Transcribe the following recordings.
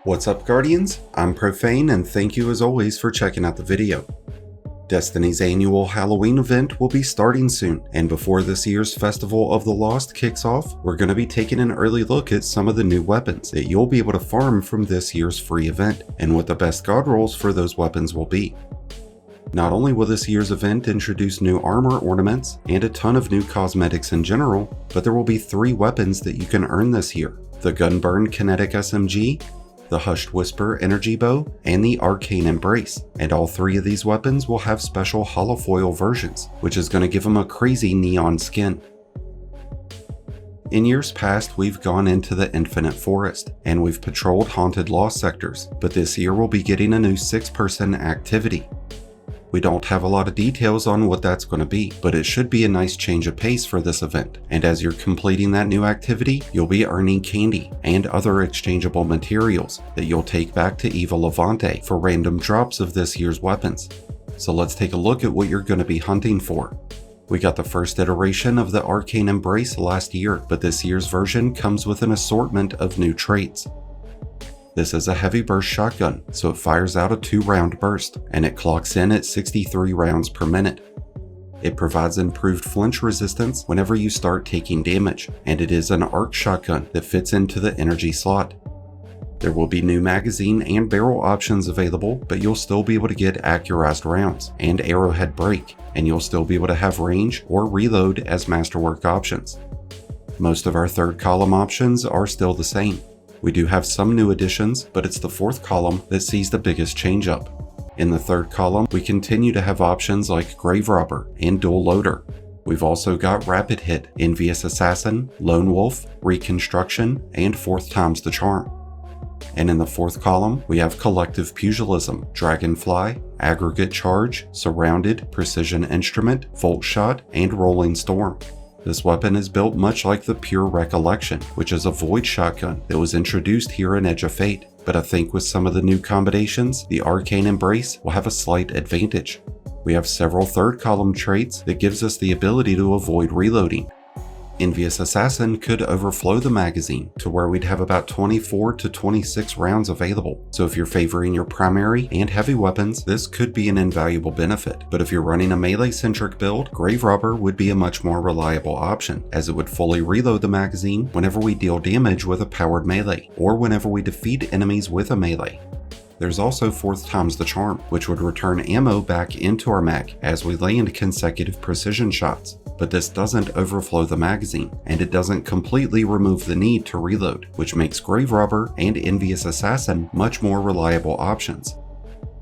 What's up, Guardians? I'm Profane, and thank you as always for checking out the video. Destiny's annual Halloween event will be starting soon, and before this year's Festival of the Lost kicks off, we're going to be taking an early look at some of the new weapons that you'll be able to farm from this year's free event, and what the best god rolls for those weapons will be. Not only will this year's event introduce new armor ornaments and a ton of new cosmetics in general, but there will be 3 weapons that you can earn this year: the Gunburn Kinetic SMG, the Hushed Whisper Energy Bow, and the Arcane Embrace, and all 3 of these weapons will have special holofoil versions, which is going to give them a crazy neon skin. In years past, we've gone into the Infinite Forest, and we've patrolled haunted lost sectors, but this year we'll be getting a new 6-person activity. We don't have a lot of details on what that's going to be, but it should be a nice change of pace for this event, and as you're completing that new activity, you'll be earning candy and other exchangeable materials that you'll take back to Eva Levante for random drops of this year's weapons. So let's take a look at what you're going to be hunting for. We got the first iteration of the Arcane Embrace last year, but this year's version comes with an assortment of new traits. This is a heavy burst shotgun, so it fires out a 2-round burst, and it clocks in at 63 rounds per minute. It provides improved flinch resistance whenever you start taking damage, and it is an arc shotgun that fits into the energy slot. There will be new magazine and barrel options available, but you'll still be able to get accurized rounds and arrowhead break, and you'll still be able to have range or reload as masterwork options. Most of our third column options are still the same. We do have some new additions, but it's the 4th column that sees the biggest change up. In the 3rd column, we continue to have options like Grave Robber and Dual Loader. We've also got Rapid Hit, Envious Assassin, Lone Wolf, Reconstruction, and 4th Time's the Charm. And in the 4th column, we have Collective Pugilism, Dragonfly, Aggregate Charge, Surrounded, Precision Instrument, Volt Shot, and Rolling Storm. This weapon is built much like the Pure Recollection, which is a void shotgun that was introduced here in Edge of Fate, but I think with some of the new combinations, the Arcane Embrace will have a slight advantage. We have several 3rd column traits that gives us the ability to avoid reloading. Envious Assassin could overflow the magazine to where we'd have about 24 to 26 rounds available, so if you're favoring your primary and heavy weapons, this could be an invaluable benefit, but if you're running a melee-centric build, Grave Robber would be a much more reliable option, as it would fully reload the magazine whenever we deal damage with a powered melee, or whenever we defeat enemies with a melee. There's also 4th Time's the Charm, which would return ammo back into our mag as we land consecutive precision shots, but this doesn't overflow the magazine, and it doesn't completely remove the need to reload, which makes Grave Robber and Envious Assassin much more reliable options.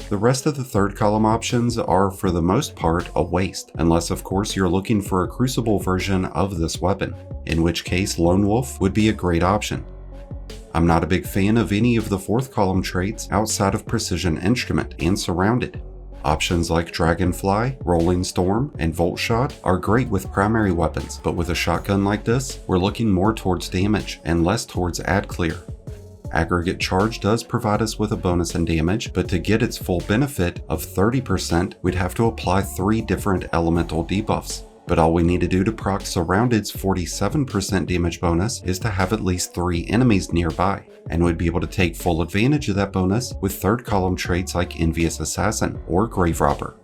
The rest of the 3rd column options are for the most part a waste, unless of course you're looking for a Crucible version of this weapon, in which case Lone Wolf would be a great option. I'm not a big fan of any of the 4th column traits outside of Precision Instrument and Surrounded. Options like Dragonfly, Rolling Storm, and Volt Shot are great with primary weapons, but with a shotgun like this, we're looking more towards damage and less towards ad clear. Aggregate Charge does provide us with a bonus in damage, but to get its full benefit of 30%, we'd have to apply 3 different elemental debuffs. But all we need to do to proc Surrounded's 47% damage bonus is to have at least 3 enemies nearby, and we'd be able to take full advantage of that bonus with 3rd column traits like Envious Assassin or Grave Robber.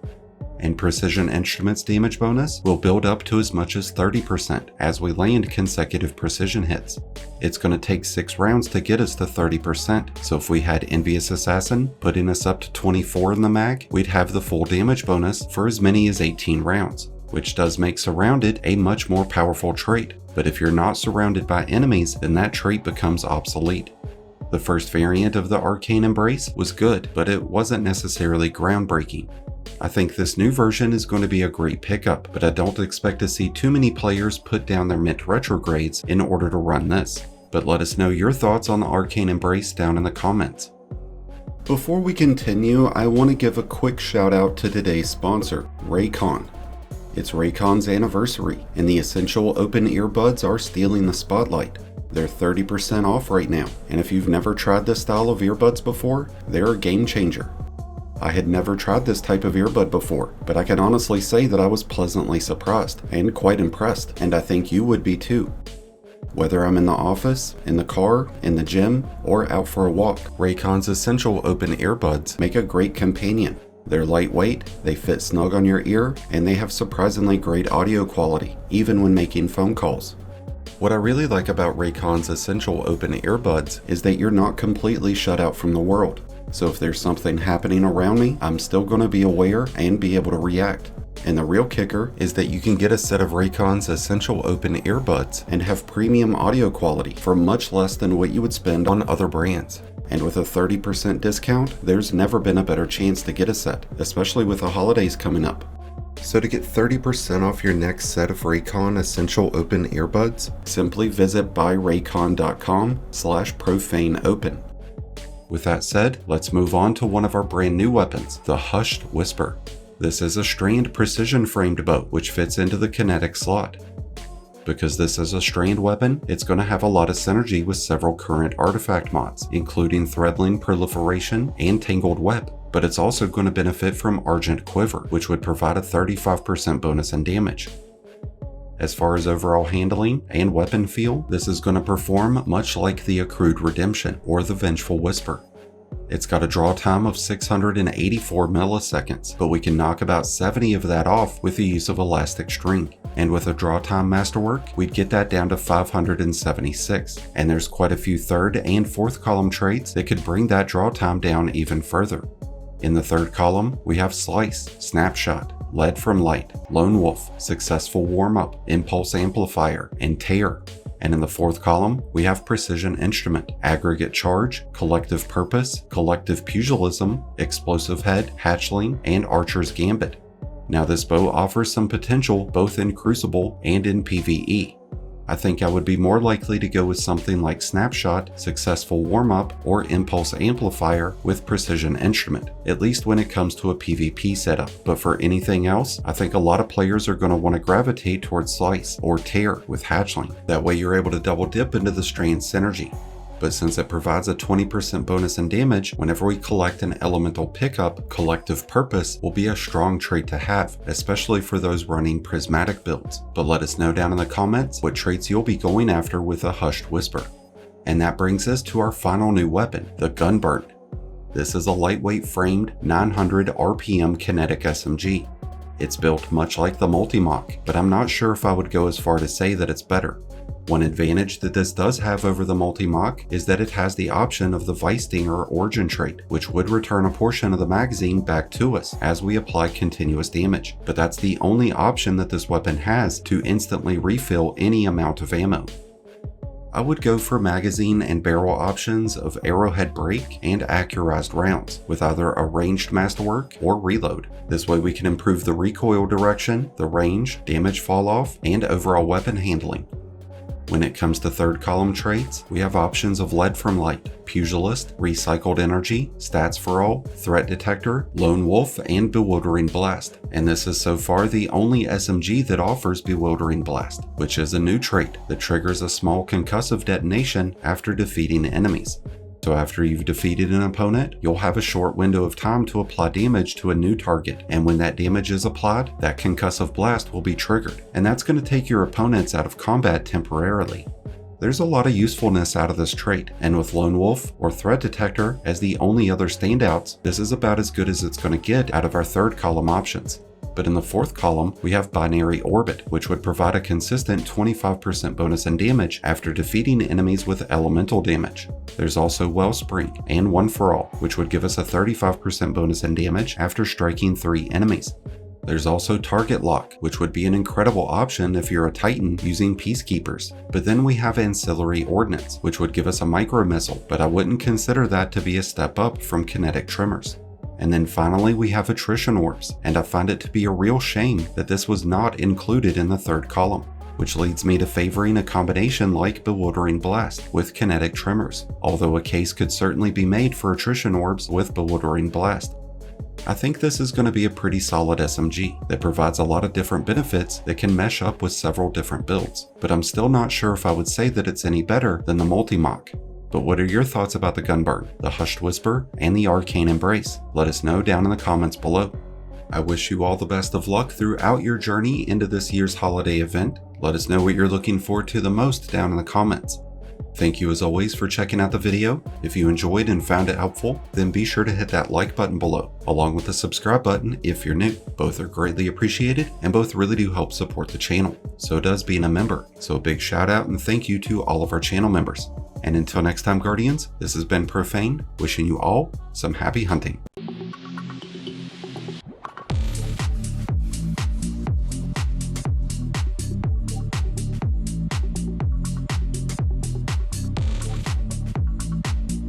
And Precision Instrument's damage bonus will build up to as much as 30% as we land consecutive precision hits. It's going to take 6 rounds to get us to 30%, so if we had Envious Assassin putting us up to 24 in the mag, we'd have the full damage bonus for as many as 18 rounds. Which does make Surrounded a much more powerful trait, but if you're not surrounded by enemies, then that trait becomes obsolete. The first variant of the Arcane Embrace was good, but it wasn't necessarily groundbreaking. I think this new version is going to be a great pickup, but I don't expect to see too many players put down their mint retrogrades in order to run this. But let us know your thoughts on the Arcane Embrace down in the comments. Before we continue, I want to give a quick shout out to today's sponsor, Raycon. It's Raycon's anniversary, and the essential open earbuds are stealing the spotlight. They're 30% off right now, and if you've never tried this style of earbuds before, they're a game changer. I had never tried this type of earbud before, but I can honestly say that I was pleasantly surprised and quite impressed, and I think you would be too. Whether I'm in the office, in the car, in the gym, or out for a walk, Raycon's Essential Open Earbuds make a great companion. They're lightweight, they fit snug on your ear, and they have surprisingly great audio quality, even when making phone calls. What I really like about Raycon's Essential Open Earbuds is that you're not completely shut out from the world. So if there's something happening around me, I'm still going to be aware and be able to react. And the real kicker is that you can get a set of Raycon's Essential Open Earbuds and have premium audio quality for much less than what you would spend on other brands. And with a 30% discount, there's never been a better chance to get a set, especially with the holidays coming up. So to get 30% off your next set of Raycon Essential Open Earbuds, simply visit buyraycon.com/profaneopen. With that said, let's move on to one of our brand new weapons, the Hushed Whisper. This is a strand precision framed bow which fits into the kinetic slot. Because this is a strand weapon, it's going to have a lot of synergy with several current artifact mods, including Threadling Proliferation and Tangled Web, but it's also going to benefit from Argent Quiver, which would provide a 35% bonus in damage. As far as overall handling and weapon feel, this is going to perform much like the Accrued Redemption or the Vengeful Whisper. It's got a draw time of 684 milliseconds, but we can knock about 70 of that off with the use of Elastic String. And with a draw time masterwork, we'd get that down to 576. And there's quite a few third and fourth column traits that could bring that draw time down even further. In the third column, we have Slice, Snapshot, Lead from Light, Lone Wolf, Successful Warm-Up, Impulse Amplifier, and Tear. And in the fourth column, we have Precision Instrument, Aggregate Charge, Collective Purpose, Collective Pugilism, Explosive Head, Hatchling, and Archer's Gambit. Now this bow offers some potential both in Crucible and in PvE. I think I would be more likely to go with something like Snapshot, Successful Warm-Up, or Impulse Amplifier with Precision Instrument, at least when it comes to a PvP setup. But for anything else, I think a lot of players are going to want to gravitate towards Slice or Tear with Hatchling. That way you're able to double dip into the strand synergy. But since it provides a 20% bonus in damage whenever we collect an elemental pickup, Collective Purpose will be a strong trait to have, especially for those running prismatic builds. But let us know down in the comments what traits you'll be going after with a Hushed Whisper. And that brings us to our final new weapon, the Gunburn. This is a lightweight framed 900 RPM kinetic SMG. It's built much like the Multi-Mach, but I'm not sure if I would go as far to say that it's better. One advantage that this does have over the Multi-Mach is that it has the option of the Weistinger Origin trait, which would return a portion of the magazine back to us as we apply continuous damage. But that's the only option that this weapon has to instantly refill any amount of ammo. I would go for magazine and barrel options of Arrowhead Break and Accurized rounds, with either a ranged masterwork or reload. This way we can improve the recoil direction, the range, damage falloff, and overall weapon handling. When it comes to third column traits, we have options of Lead from Light, Pugilist, Recycled Energy, Stats for All, Threat Detector, Lone Wolf, and Bewildering Blast. And this is so far the only SMG that offers Bewildering Blast, which is a new trait that triggers a small concussive detonation after defeating enemies. So after you've defeated an opponent, you'll have a short window of time to apply damage to a new target, and when that damage is applied, that concussive blast will be triggered, and that's going to take your opponents out of combat temporarily. There's a lot of usefulness out of this trait, and with Lone Wolf or Threat Detector as the only other standouts, this is about as good as it's going to get out of our third column options. But in the fourth column, we have Binary Orbit, which would provide a consistent 25% bonus in damage after defeating enemies with elemental damage. There's also Wellspring and One for All, which would give us a 35% bonus in damage after striking 3 enemies. There's also Target Lock, which would be an incredible option if you're a Titan using Peacekeepers. But then we have Ancillary Ordnance, which would give us a micro missile, but I wouldn't consider that to be a step up from Kinetic Tremors. And then finally we have Attrition Orbs, and I find it to be a real shame that this was not included in the third column, which leads me to favoring a combination like Bewildering Blast with Kinetic Tremors, although a case could certainly be made for Attrition Orbs with Bewildering Blast. I think this is going to be a pretty solid SMG that provides a lot of different benefits that can mesh up with several different builds, but I'm still not sure if I would say that it's any better than the Multi-Mach. But what are your thoughts about the Gunburn, the Hushed Whisper, and the Arcane Embrace? Let us know down in the comments below. I wish you all the best of luck throughout your journey into this year's holiday event. Let us know what you're looking forward to the most down in the comments. Thank you as always for checking out the video. If you enjoyed and found it helpful, then be sure to hit that like button below, along with the subscribe button if you're new. Both are greatly appreciated and both really do help support the channel. So does being a member. So a big shout out and thank you to all of our channel members. And until next time, Guardians, this has been Profane, wishing you all some happy hunting.